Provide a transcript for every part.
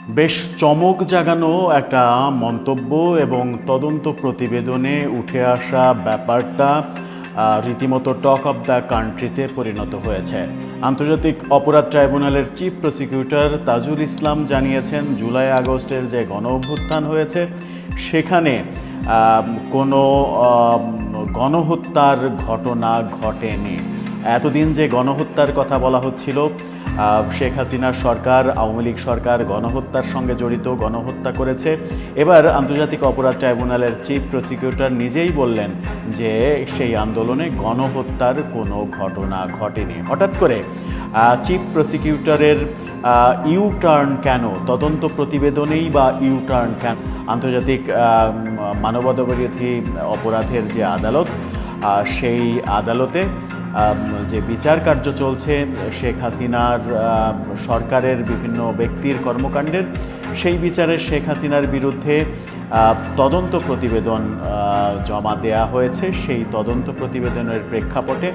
বেশ চমক জাগানো একটা মন্তব্য এবং তদন্ত প্রতিবেদনে উঠে আসা ব্যাপারটা রীতিমতো টক অব দ্য কান্ট্রিতে পরিণত হয়েছে। আন্তর্জাতিক অপরাধ ট্রাইব্যুনালের চিফ প্রসিকিউটর তাজুল ইসলাম জানিয়েছেন, জুলাই আগস্টের যে গণ অভ্যুত্থান হয়েছে সেখানে কোনো গণহত্যার ঘটনা ঘটেনি। এতদিন যে গণহত্যার কথা বলা হচ্ছিল, শেখ হাসিনার সরকার, আওয়ামী লীগ সরকার গণহত্যার সঙ্গে জড়িত, গণহত্যা করেছে। এবার আন্তর্জাতিক অপরাধ ট্রাইব্যুনালের চিফ প্রসিকিউটর নিজেই বললেন যে সেই আন্দোলনে গণহত্যার কোনো ঘটনা ঘটেনি। হঠাৎ করে চিফ প্রসিকিউটরের ইউ টার্ন কেন? তদন্ত প্রতিবেদনেই বা ইউ টার্ন কেন? আন্তর্জাতিক মানবাধিকার অপরাধের যে আদালত, সেই আদালতে যে বিচার কার্য চলছে শেখ হাসিনার সরকারের বিভিন্ন ব্যক্তির কর্মকাণ্ডের, সেই বিচারে শেখ হাসিনার বিরুদ্ধে তদন্ত প্রতিবেদন জমা দেয়া হয়েছে। সেই তদন্ত প্রতিবেদনের প্রেক্ষাপটে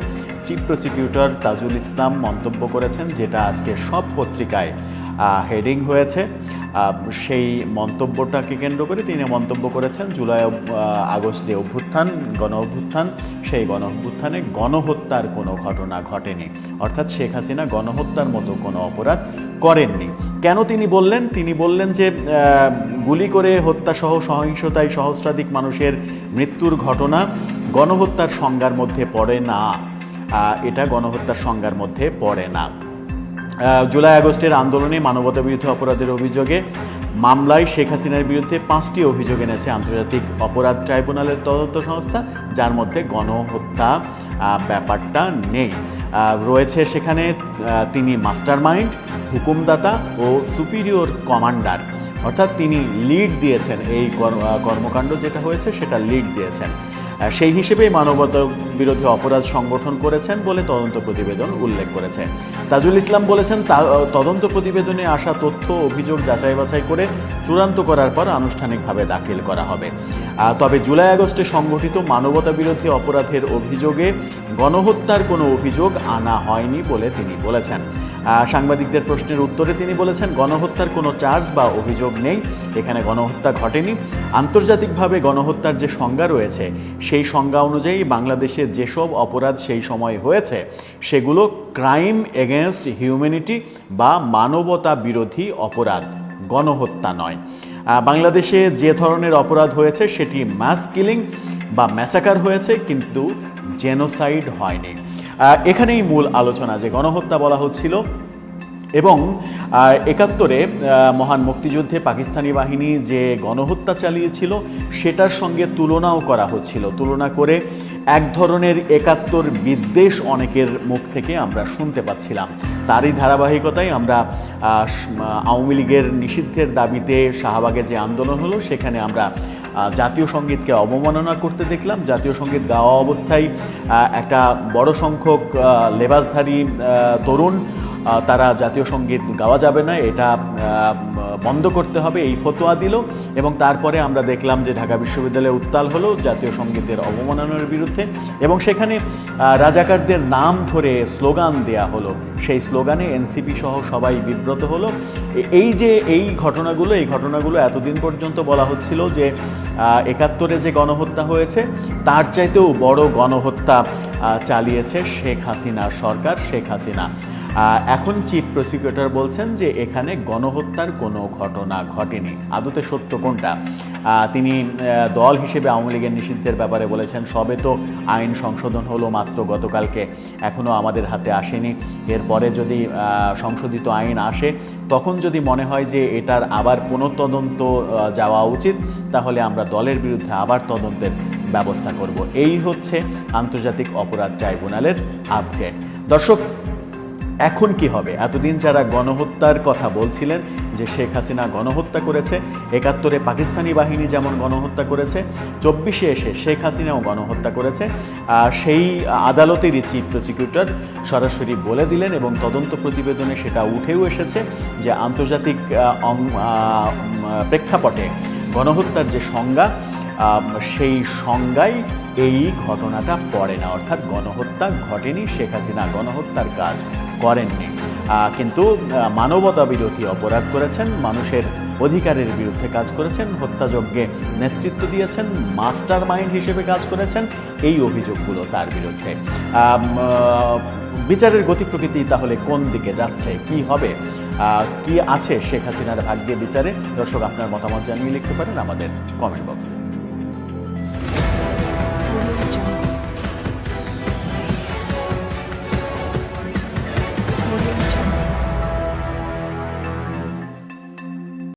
চিফ প্রসিকিউটর তাজুল ইসলাম মন্তব্য করেছেন, যেটা আজকে সব পত্রিকায় হেডিং হয়েছে। সেই মন্তব্যটাকে কেন্দ্র করে তিনি মন্তব্য করেছেন, জুলাই আগস্ট যে অভ্যুত্থান, গণ অভ্যুত্থান, সেই গণ অভ্যুত্থানে গণহত্যার কোনো ঘটনা ঘটেনি। অর্থাৎ শেখ হাসিনা গণহত্যার মতো কোনো অপরাধ করেননি। কেন তিনি বললেন? তিনি বললেন যে গুলি করে হত্যাসহ সহিংসতায় সহস্রাধিক মানুষের মৃত্যুর ঘটনা গণহত্যার সংজ্ঞার মধ্যে পড়ে না। এটা গণহত্যার সংজ্ঞার মধ্যে পড়ে না। জুলাই আগস্টের আন্দোলনে মানবতাবিরোধী অপরাধের অভিযোগে মামলায় শেখ হাসিনার বিরুদ্ধে 5টি অভিযোগ এনেছে আন্তর্জাতিক অপরাধ ট্রাইব্যুনালের তদন্ত সংস্থা, যার মধ্যে গণহত্যা ব্যাপারটা নেই। রয়েছে সেখানে তিনি মাস্টার মাইন্ড, হুকুমদাতা ও সুপিরিয়র কমান্ডার, অর্থাৎ তিনি লিড দিয়েছেন, এই কর্মকাণ্ড যেটা হয়েছে সেটা লিড দিয়েছেন। সেই হিসেবেই মানবতা বিরোধী অপরাধ সংগঠন করেছেন বলে তদন্ত প্রতিবেদন উল্লেখ করেছে। তাজুল ইসলাম বলেছেন, তদন্ত প্রতিবেদনে আসা তথ্য অভিযোগ যাচাই বাছাই করে চূড়ান্ত করার পর আনুষ্ঠানিকভাবে দাখিল করা হবে। তবে জুলাই আগস্টে সংগঠিত মানবতা বিরোধী অপরাধের অভিযোগে গণহত্যার কোনো অভিযোগ আনা হয়নি বলে তিনি বলেছেন। সাংবাদিকদের প্রশ্নের উত্তরে তিনি বলেছেন, গণহত্যার কোনো চার্জ বা অভিযোগ নেই, এখানে গণহত্যা ঘটেনি। আন্তর্জাতিকভাবে গণহত্যার যে সংজ্ঞা রয়েছে সেই সংজ্ঞা অনুযায়ী বাংলাদেশে যেসব অপরাধ সেই সময় হয়েছে সেগুলো ক্রাইম এগেনস্ট হিউম্যানিটি বা মানবতা বিরোধী অপরাধ, গণহত্যা নয়। বাংলাদেশে যে ধরনের অপরাধ হয়েছে সেটি মাস কিলিং বা ম্যাসাকার হয়েছে, কিন্তু জেনোসাইড হয়নি। এখানেই মূল আলোচনা, যে গণহত্যা বলা হচ্ছিল এবং ৭১-এ মহান মুক্তিযুদ্ধে পাকিস্তানি বাহিনী যে গণহত্যা চালিয়েছিল সেটার সঙ্গে তুলনাও করা হচ্ছিল। তুলনা করে এক ধরনের ৭১ বিদ্বেষ অনেকের মুখ থেকে আমরা শুনতে পাচ্ছিলাম। তারই ধারাবাহিকতায় আমরা আওয়ামী লীগের নিষিদ্ধের দাবিতে শাহবাগে যে আন্দোলন হলো সেখানে আমরা জাতীয় সঙ্গীতকে অবমাননা করতে দেখলাম। জাতীয় সঙ্গীত গাওয়া অবস্থায় একটা বড় সংখ্যক লেবাসধারী তরুণ তারা জাতীয় সঙ্গীত গাওয়া যাবে না, এটা বন্ধ করতে হবে, এই ফতোয়া দিল। এবং তারপরে আমরা দেখলাম যে ঢাকা বিশ্ববিদ্যালয়ে উত্তাল হলো জাতীয় সঙ্গীতের অবমাননার বিরুদ্ধে, এবং সেখানে রাজাকারদের নাম ধরে স্লোগান দেয়া হলো। সেই স্লোগানে এনসিপি সহ সবাই বিব্রত হলো। এই ঘটনাগুলো এতদিন পর্যন্ত বলা হচ্ছিল যে ৭১-এ যে গণহত্যা হয়েছে তার চাইতেও বড় গণহত্যা চালিয়েছে শেখ হাসিনার সরকার, শেখ হাসিনা। এখন চিফ প্রসিকিউটর বলছেন যে এখানে গণহত্যার কোনো ঘটনা ঘটেনি। আদতে সত্য কোনটা? তিনি দল হিসেবে আওয়ামী লীগের নিষিদ্ধের ব্যাপারে বলেছেন, সবে তো আইন সংশোধন হলো মাত্র গতকালকে, এখনও আমাদের হাতে আসেনি। এরপরে যদি সংশোধিত আইন আসে, তখন যদি মনে হয় যে এটার আবার পুনঃতদন্ত যাওয়া উচিত, তাহলে আমরা দলের বিরুদ্ধে আবার তদন্তের ব্যবস্থা করব। এই হচ্ছে আন্তর্জাতিক অপরাধ ট্রাইব্যুনালের আপডেট। দর্শক, এখন কি হবে? এতদিন যারা গণহত্যার কথা বলছিলেন যে শেখ হাসিনা গণহত্যা করেছে, ৭১-এ পাকিস্তানি বাহিনী যেমন গণহত্যা করেছে, ২৪-এ এসে শেখ হাসিনাও গণহত্যা করেছে, সেই আদালতেরই চিফ প্রসিকিউটর সরাসরি বলে দিলেন এবং তদন্ত প্রতিবেদনে সেটা উঠেও এসেছে যে আন্তর্জাতিক প্রেক্ষাপটে গণহত্যার যে সংজ্ঞা, সেই সংজ্ঞায় এই ঘটনাটা পড়ে না। অর্থাৎ গণহত্যা ঘটেনি, শেখ হাসিনা গণহত্যার কাজ করেননি। কিন্তু মানবতা বিরোধী অপরাধ করেছেন, মানুষের অধিকারের বিরুদ্ধে কাজ করেছেন, হত্যাযজ্ঞে নেতৃত্ব দিয়েছেন, মাস্টার মাইন্ড হিসেবে কাজ করেছেন, এই অভিযোগগুলো তার বিরুদ্ধে। বিচারের গতি প্রকৃতি তাহলে কোন দিকে যাচ্ছে, কি হবে, কি আছে শেখ হাসিনার ভাগ্যে বিচারে? দর্শক, আপনার মতামত জানিয়ে লিখতে পারেন আমাদের কমেন্ট বক্সে।